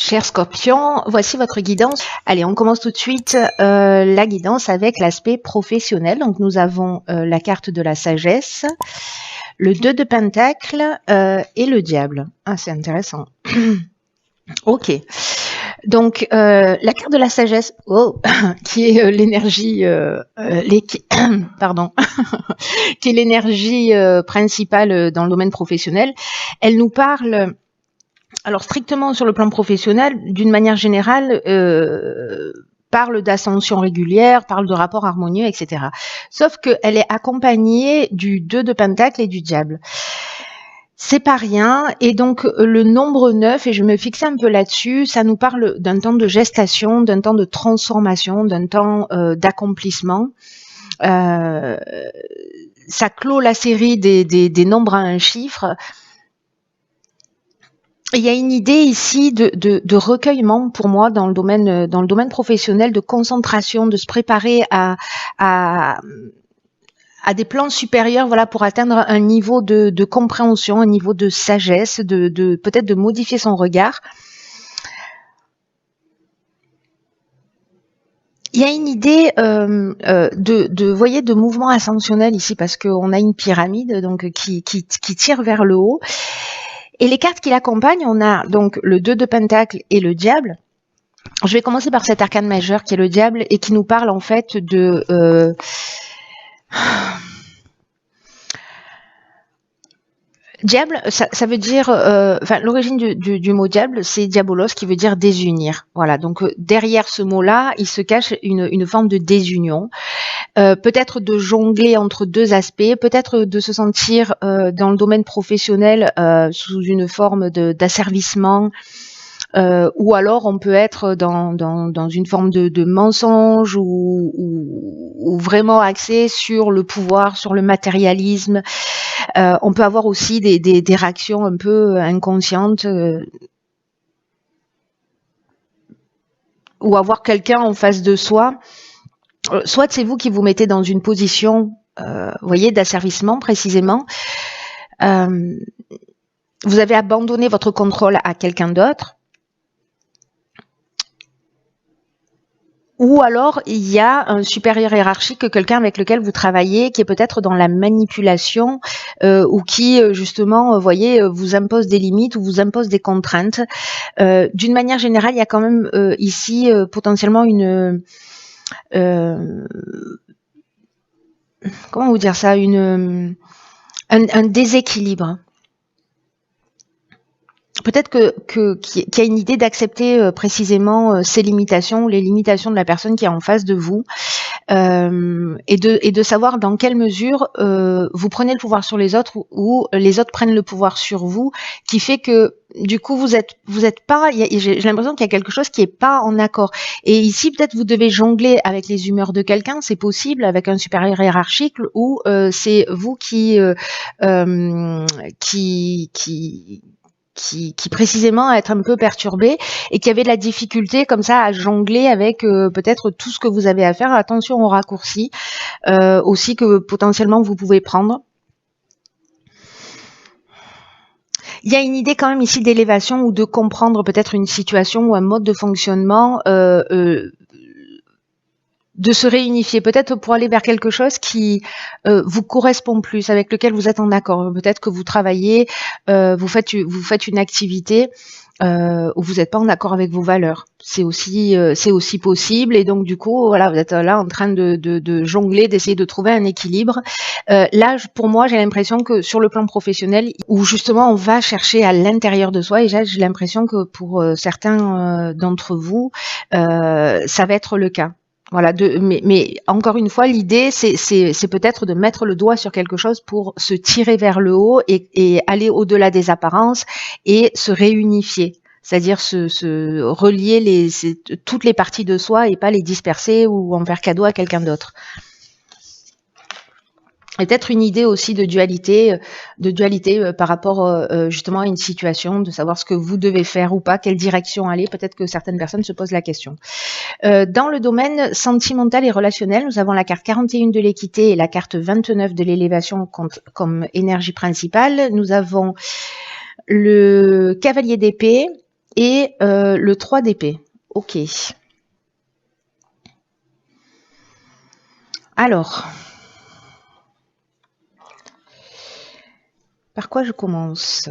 Cher Scorpion, voici votre guidance. Allez, on commence tout de suite la guidance avec l'aspect professionnel. Donc nous avons la carte de la sagesse, le 2 de Pentacle et le diable. Ah, c'est intéressant. Ok. Donc la carte de la sagesse, qui est l'énergie, pardon, qui est l'énergie principale dans le domaine professionnel. Elle nous parle. Alors strictement sur le plan professionnel, d'une manière générale, parle d'ascension régulière, parle de rapports harmonieux, etc. Sauf qu'elle est accompagnée du 2 de Pentacle et du diable. C'est pas rien, et donc le nombre 9, et je me fixais un peu là-dessus, ça nous parle d'un temps de gestation, d'un temps de transformation, d'un temps d'accomplissement. Ça clôt la série des nombres à un chiffre. Il y a une idée ici de recueillement pour moi dans le domaine professionnel, de concentration, de se préparer à des plans supérieurs, voilà, pour atteindre un niveau de compréhension, un niveau de sagesse, de peut-être de modifier son regard. Il y a une idée voyez, de mouvement ascensionnel ici, parce qu'on a une pyramide donc qui tire vers le haut. Et les cartes qui l'accompagnent, on a donc le 2 de Pentacle et le diable. Je vais commencer par cet arcane majeur qui est le diable et qui nous parle en fait de... Diable, ça veut dire... l'origine du mot diable, c'est diabolos, qui veut dire désunir. Voilà, donc derrière ce mot-là, il se cache une forme de désunion. Peut-être de jongler entre deux aspects, peut-être de se sentir dans le domaine professionnel sous une forme d'asservissement, ou alors on peut être dans une forme de mensonge ou vraiment axé sur le pouvoir, sur le matérialisme. On peut avoir aussi des réactions un peu inconscientes, ou avoir quelqu'un en face de soi. Soit c'est vous qui vous mettez dans une position, voyez, d'asservissement précisément. Vous avez abandonné votre contrôle à quelqu'un d'autre. Ou alors, il y a un supérieur hiérarchique, quelqu'un avec lequel vous travaillez, qui est peut-être dans la manipulation, ou qui, justement, voyez, vous impose des limites ou vous impose des contraintes. D'une manière générale, il y a quand même ici potentiellement une... comment vous dire ça, un déséquilibre. Peut-être qu'il y a une idée d'accepter précisément ces limitations, les limitations de la personne qui est en face de vous, et de savoir dans quelle mesure vous prenez le pouvoir sur les autres ou les autres prennent le pouvoir sur vous, qui fait que du coup vous êtes pas, j'ai l'impression qu'il y a quelque chose qui est pas en accord. Et ici peut-être vous devez jongler avec les humeurs de quelqu'un, c'est possible, avec un supérieur hiérarchique, ou c'est vous qui précisément être un peu perturbé et qui avait de la difficulté comme ça à jongler avec peut-être tout ce que vous avez à faire. Attention aux raccourcis aussi que potentiellement vous pouvez prendre. Il y a une idée quand même ici d'élévation ou de comprendre peut-être une situation ou un mode de fonctionnement, de se réunifier, peut-être pour aller vers quelque chose qui vous correspond plus, avec lequel vous êtes en accord. Peut-être que vous travaillez, vous faites une activité où vous n'êtes pas en accord avec vos valeurs. C'est aussi possible, et donc du coup, voilà, vous êtes là en train de jongler, d'essayer de trouver un équilibre. Là, pour moi, j'ai l'impression que sur le plan professionnel, où justement on va chercher à l'intérieur de soi, et j'ai l'impression que pour certains d'entre vous, ça va être le cas. Voilà, mais encore une fois, l'idée, c'est peut-être de mettre le doigt sur quelque chose pour se tirer vers le haut et aller au-delà des apparences et se réunifier. C'est-à-dire se relier toutes les parties de soi et pas les disperser ou en faire cadeau à quelqu'un d'autre. Peut-être une idée aussi de dualité par rapport justement à une situation, de savoir ce que vous devez faire ou pas, quelle direction aller. Peut-être que certaines personnes se posent la question. Dans le domaine sentimental et relationnel, nous avons la carte 41 de l'équité et la carte 29 de l'élévation comme énergie principale. Nous avons le cavalier d'épée et le 3 d'épée. Ok. Alors, par quoi je commence?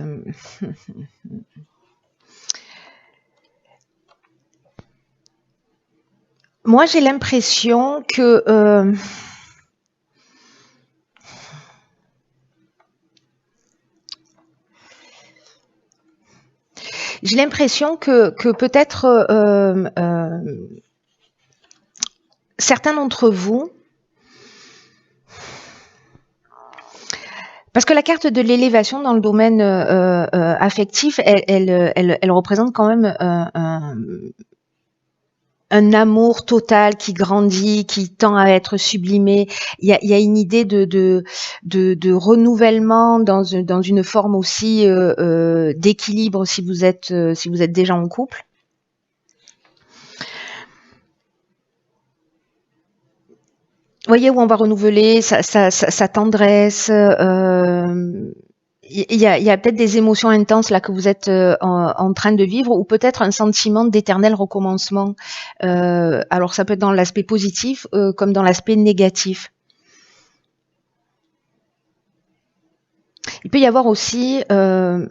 Moi, j'ai l'impression que peut-être certains d'entre vous, parce que la carte de l'élévation dans le domaine affectif, elle représente quand même un amour total qui grandit, qui tend à être sublimé. Il y a une idée de renouvellement dans une forme aussi d'équilibre si vous êtes déjà en couple. Vous voyez, où on va renouveler sa tendresse. Il y a peut-être des émotions intenses là que vous êtes en train de vivre, ou peut-être un sentiment d'éternel recommencement. Alors ça peut être dans l'aspect positif comme dans l'aspect négatif. Il peut y avoir aussi une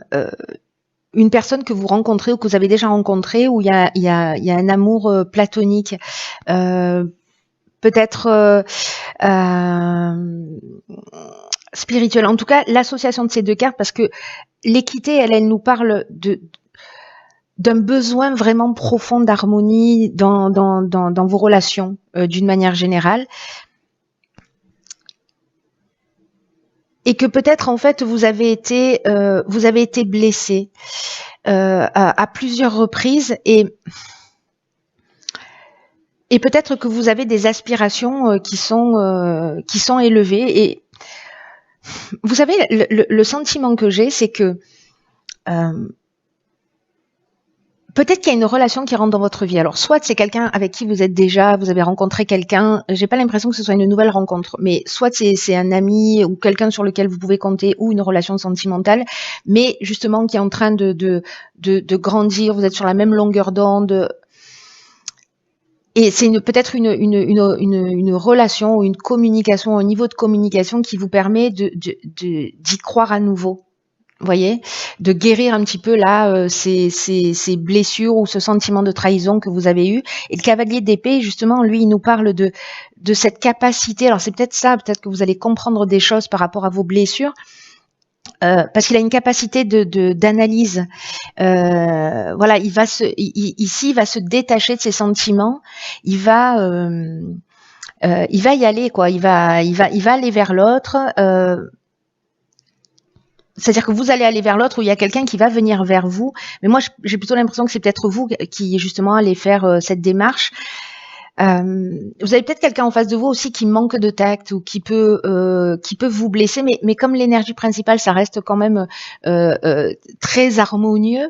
personne que vous rencontrez ou que vous avez déjà rencontrée où il y a un amour platonique. Peut-être spirituel. En tout cas, l'association de ces deux cartes, parce que l'équité, elle nous parle d'un besoin vraiment profond d'harmonie dans vos relations d'une manière générale. Et que peut-être en fait vous avez été blessé à plusieurs reprises, et peut-être que vous avez des aspirations qui sont élevées. Et vous savez, le sentiment que j'ai, c'est que peut-être qu'il y a une relation qui rentre dans votre vie. Alors, soit c'est quelqu'un avec qui vous avez rencontré quelqu'un. J'ai pas l'impression que ce soit une nouvelle rencontre, mais soit c'est un ami ou quelqu'un sur lequel vous pouvez compter, ou une relation sentimentale, mais justement qui est en train de grandir. Vous êtes sur la même longueur d'onde. Et c'est peut-être une relation ou une communication, un niveau de communication qui vous permet d'y croire à nouveau. Vous voyez, de guérir un petit peu là ces blessures ou ce sentiment de trahison que vous avez eu. Et le cavalier d'épée, justement, lui, il nous parle de cette capacité. Alors c'est peut-être ça, peut-être que vous allez comprendre des choses par rapport à vos blessures. Parce qu'il a une capacité d'analyse. Voilà, il va se détacher de ses sentiments. Il va y aller, quoi. Il va aller vers l'autre. C'est-à-dire que vous allez aller vers l'autre, ou il y a quelqu'un qui va venir vers vous. Mais moi, j'ai plutôt l'impression que c'est peut-être vous qui justement allez faire cette démarche. Vous avez peut-être quelqu'un en face de vous aussi qui manque de tact ou qui peut vous blesser, mais comme l'énergie principale, ça reste quand même très harmonieux.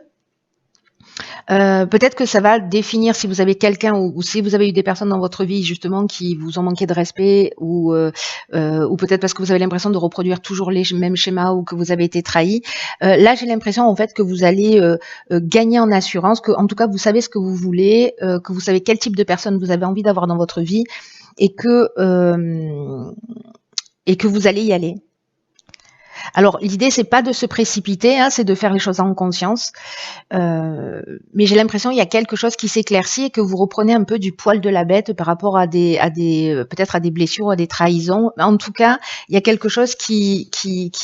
Peut-être que ça va définir si vous avez quelqu'un ou si vous avez eu des personnes dans votre vie justement qui vous ont manqué de respect, ou peut-être parce que vous avez l'impression de reproduire toujours les mêmes schémas, ou que vous avez été trahi. Là, j'ai l'impression en fait que vous allez gagner en assurance, que en tout cas vous savez ce que vous voulez, que vous savez quel type de personne vous avez envie d'avoir dans votre vie, et que vous allez y aller. Alors, l'idée, c'est pas de se précipiter, hein, c'est de faire les choses en conscience. Mais j'ai l'impression qu'il y a quelque chose qui s'éclaircit et que vous reprenez un peu du poil de la bête par rapport à peut-être à des blessures, à des trahisons. En tout cas, il y a quelque chose qui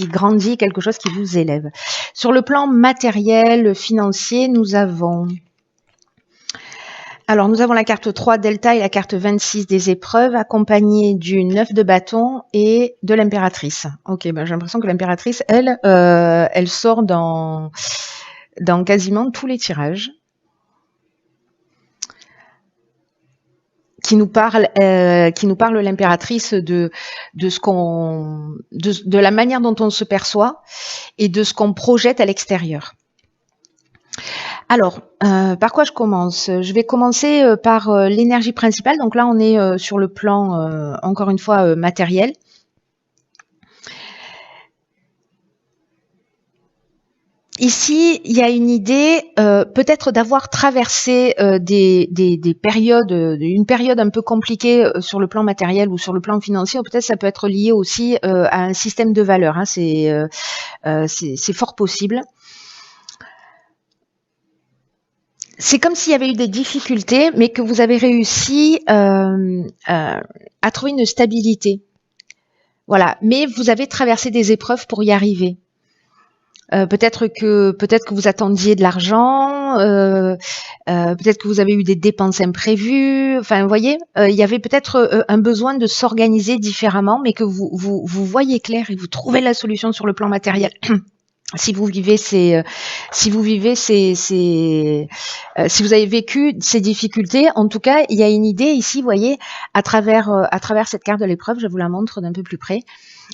grandit, quelque chose qui vous élève. Sur le plan matériel, financier, nous avons la carte 3 Delta et la carte 26 des épreuves, accompagnée du 9 de bâton et de l'impératrice. Ok, ben j'ai l'impression que l'impératrice, elle sort dans quasiment tous les tirages. Qui nous parle l'impératrice de la manière dont on se perçoit et de ce qu'on projette à l'extérieur. Alors, par quoi je commence? Je vais commencer par l'énergie principale. Donc là, on est sur le plan, encore une fois, matériel. Ici, il y a une idée peut-être d'avoir traversé des périodes, une période un peu compliquée sur le plan matériel ou sur le plan financier. Peut-être ça peut être lié aussi à un système de valeurs. Hein. C'est fort possible. C'est comme s'il y avait eu des difficultés, mais que vous avez réussi à trouver une stabilité. Voilà. Mais vous avez traversé des épreuves pour y arriver. Peut-être que vous attendiez de l'argent, peut-être que vous avez eu des dépenses imprévues. Enfin, vous voyez, il y avait peut-être un besoin de s'organiser différemment, mais que vous voyez clair et vous trouvez la solution sur le plan matériel. Si vous vivez si vous avez vécu ces difficultés, en tout cas, il y a une idée ici, vous voyez, à travers cette carte de l'épreuve, je vous la montre d'un peu plus près.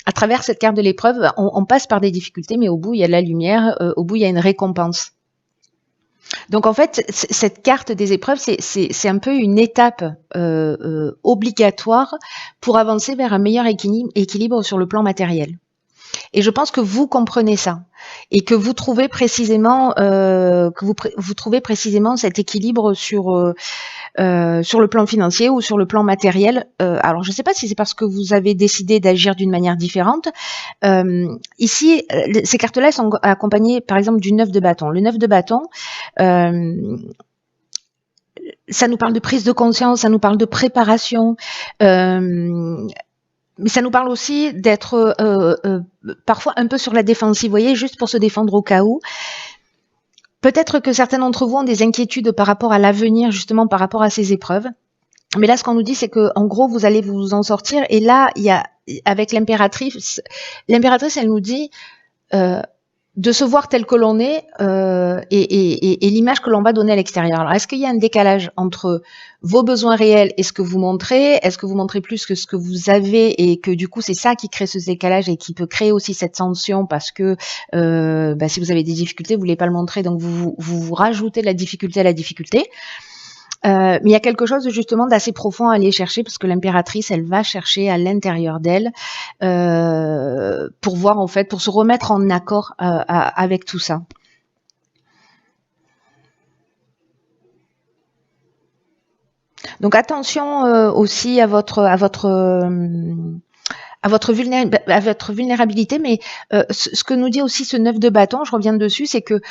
À travers cette carte de l'épreuve, on passe par des difficultés, mais au bout, il y a de la lumière, au bout, il y a une récompense. Donc, en fait, cette carte des épreuves, c'est un peu une étape obligatoire pour avancer vers un meilleur équilibre sur le plan matériel. Et je pense que vous comprenez ça et que vous trouvez précisément vous trouvez précisément cet équilibre sur le plan financier ou sur le plan matériel. Alors je ne sais pas si c'est parce que vous avez décidé d'agir d'une manière différente. Ici, ces cartes-là sont accompagnées par exemple du 9 de bâton. Le 9 de bâton, ça nous parle de prise de conscience, ça nous parle de préparation. Mais ça nous parle aussi d'être parfois un peu sur la défensive, vous voyez, juste pour se défendre au cas où. Peut-être que certains d'entre vous ont des inquiétudes par rapport à l'avenir, justement par rapport à ces épreuves. Mais là, ce qu'on nous dit, c'est que en gros, vous allez vous en sortir. Et là, il y a avec l'impératrice, elle nous dit de se voir tel que l'on est et l'image que l'on va donner à l'extérieur. Alors, est-ce qu'il y a un décalage entre vos besoins réels et ce que vous montrez? Est-ce que vous montrez plus que ce que vous avez et que du coup, c'est ça qui crée ce décalage et qui peut créer aussi cette tension parce que si vous avez des difficultés, vous voulez pas le montrer, donc vous rajoutez de la difficulté à la difficulté. Mais il y a quelque chose justement d'assez profond à aller chercher parce que l'impératrice, elle va chercher à l'intérieur d'elle pour voir en fait, pour se remettre en accord avec tout ça. Donc attention aussi à votre vulnérabilité, mais ce que nous dit aussi ce 9 de bâton, je reviens dessus, c'est que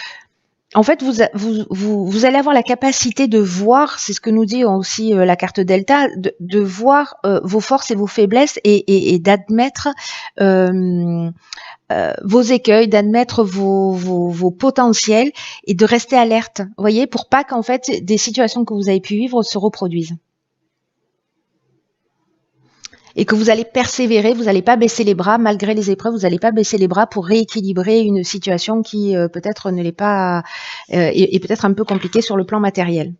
en fait, vous allez avoir la capacité de voir, c'est ce que nous dit aussi la carte Delta, de voir vos forces et vos faiblesses et d'admettre vos écueils, d'admettre vos potentiels et de rester alerte, vous voyez, pour pas qu'en fait des situations que vous avez pu vivre se reproduisent. Et que vous allez persévérer, vous n'allez pas baisser les bras malgré les épreuves, vous n'allez pas baisser les bras pour rééquilibrer une situation qui peut-être ne l'est pas est peut-être un peu compliquée sur le plan matériel.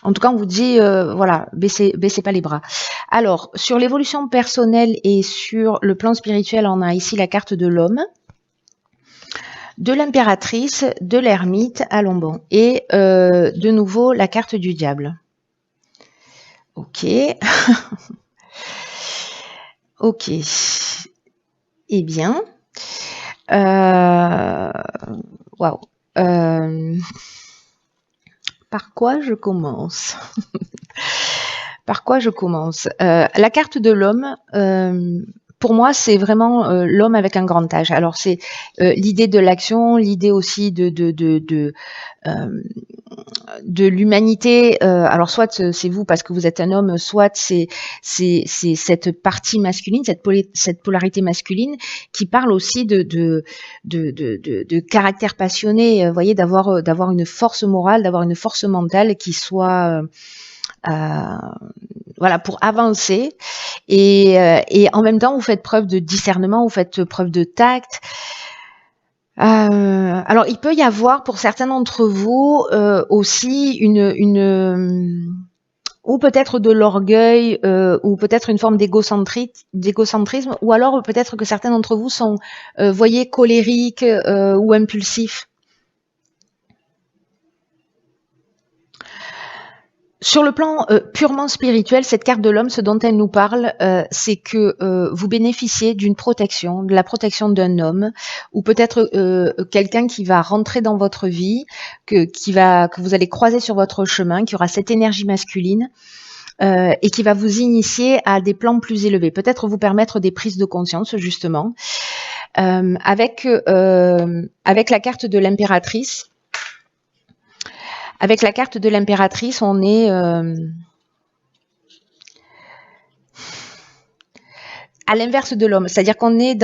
En tout cas, on vous dit voilà, baissez pas les bras. Alors, sur l'évolution personnelle et sur le plan spirituel, on a ici la carte de l'homme, de l'impératrice, de l'ermite à Lombon et de nouveau la carte du diable. Ok. Ok. Eh bien, waouh. Par quoi je commence? Par quoi je commence? La carte de l'homme, pour moi, c'est vraiment l'homme avec un grand H. Alors, c'est l'idée de l'action, l'idée aussi de l'humanité. Alors, soit c'est vous parce que vous êtes un homme, soit c'est cette partie masculine, cette polarité masculine qui parle aussi de caractère passionné. Vous voyez, d'avoir une force morale, d'avoir une force mentale qui soit voilà, pour avancer et en même temps vous faites preuve de discernement, vous faites preuve de tact. Alors il peut y avoir pour certains d'entre vous aussi une ou peut-être de l'orgueil ou peut-être une forme d'égocentrisme ou alors peut-être que certains d'entre vous sont voyez colériques ou impulsifs. Sur le plan purement spirituel, cette carte de l'homme, ce dont elle nous parle, c'est que vous bénéficiez d'une protection, de la protection d'un homme, ou peut-être quelqu'un qui va rentrer dans votre vie, que vous allez croiser sur votre chemin, qui aura cette énergie masculine. Et qui va vous initier à des plans plus élevés, peut-être vous permettre des prises de conscience justement. Avec la carte de l'impératrice. Avec la carte de l'impératrice, on est à l'inverse de l'homme, c'est-à-dire qu'on est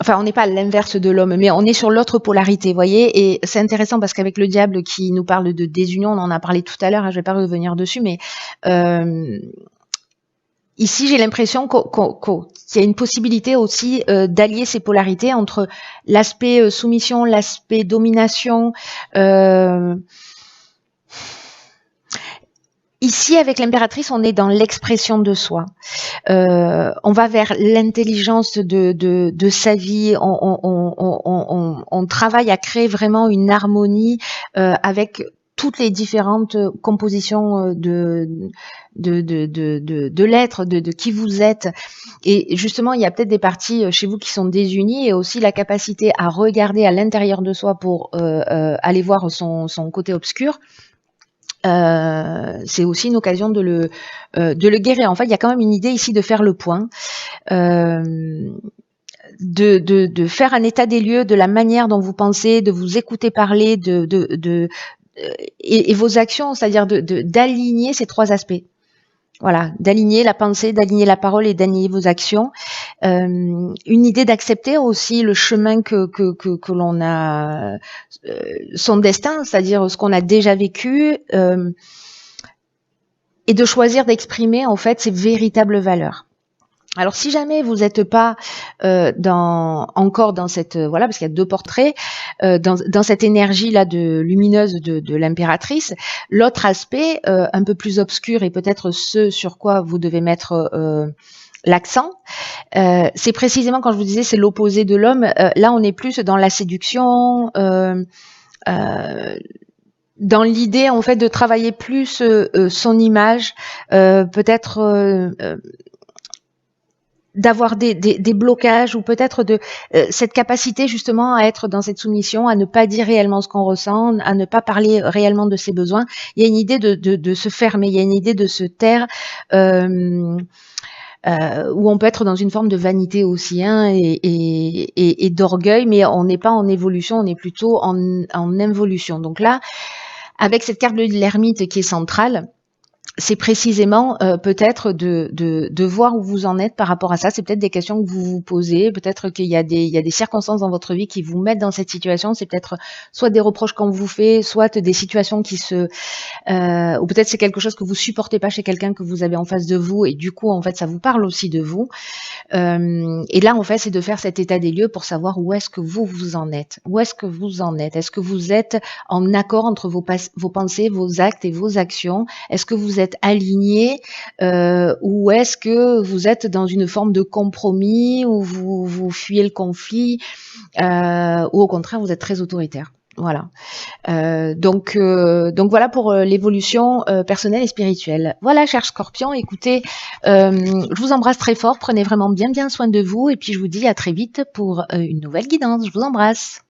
enfin, on n'est pas à l'inverse de l'homme, mais on est sur l'autre polarité, vous voyez. Et c'est intéressant parce qu'avec le diable qui nous parle de désunion, on en a parlé tout à l'heure, hein, je vais pas revenir dessus, mais ici, j'ai l'impression qu'il y a une possibilité aussi d'allier ces polarités entre l'aspect soumission, l'aspect domination. Ici, avec l'impératrice, on est dans l'expression de soi. On va vers l'intelligence de sa vie. On travaille à créer vraiment une harmonie avec toutes les différentes compositions de l'être, de qui vous êtes. Et justement, il y a peut-être des parties chez vous qui sont désunies et aussi la capacité à regarder à l'intérieur de soi pour aller voir son côté obscur. C'est aussi une occasion de le guérir. En fait, il y a quand même une idée ici de faire le point, de faire un état des lieux de la manière dont vous pensez, de vous écouter parler, et vos actions, c'est-à-dire d'aligner ces trois aspects. Voilà, d'aligner la pensée, d'aligner la parole et d'aligner vos actions. Une idée d'accepter aussi le chemin que l'on a, son destin, c'est-à-dire ce qu'on a déjà vécu, et de choisir d'exprimer en fait ses véritables valeurs. Alors si jamais vous n'êtes pas encore dans cette voilà, parce qu'il y a deux portraits dans cette énergie là de lumineuse de l'impératrice, l'autre aspect un peu plus obscur et peut-être ce sur quoi vous devez mettre l'accent, c'est précisément quand je vous disais c'est l'opposé de l'homme. Là on est plus dans la séduction. Dans l'idée en fait de travailler plus son image, peut-être d'avoir des blocages ou peut-être de cette capacité justement à être dans cette soumission, à ne pas dire réellement ce qu'on ressent, à ne pas parler réellement de ses besoins. Il y a une idée de se fermer, il y a une idée de se taire, où on peut être dans une forme de vanité aussi, hein, et d'orgueil, mais on n'est pas en évolution, on est plutôt en involution. Donc là, avec cette carte de l'ermite qui est centrale, c'est précisément peut-être de voir où vous en êtes par rapport à ça. C'est peut-être des questions que vous vous posez. Peut-être qu'il y a des circonstances dans votre vie qui vous mettent dans cette situation. C'est peut-être soit des reproches qu'on vous fait, soit des situations qui ou peut-être c'est quelque chose que vous supportez pas chez quelqu'un que vous avez en face de vous et du coup en fait ça vous parle aussi de vous. Et là en fait c'est de faire cet état des lieux pour savoir où est-ce que vous en êtes. Où est-ce que vous en êtes? Est-ce que vous êtes en accord entre vos pensées, vos actes et vos actions? Est-ce que vous êtes aligné ou est-ce que vous êtes dans une forme de compromis où vous fuyez le conflit ou au contraire vous êtes très autoritaire? Voilà. Donc voilà pour l'évolution personnelle et spirituelle. Voilà, chers scorpions, écoutez, je vous embrasse très fort. Prenez vraiment bien soin de vous et puis je vous dis à très vite pour une nouvelle guidance. Je vous embrasse.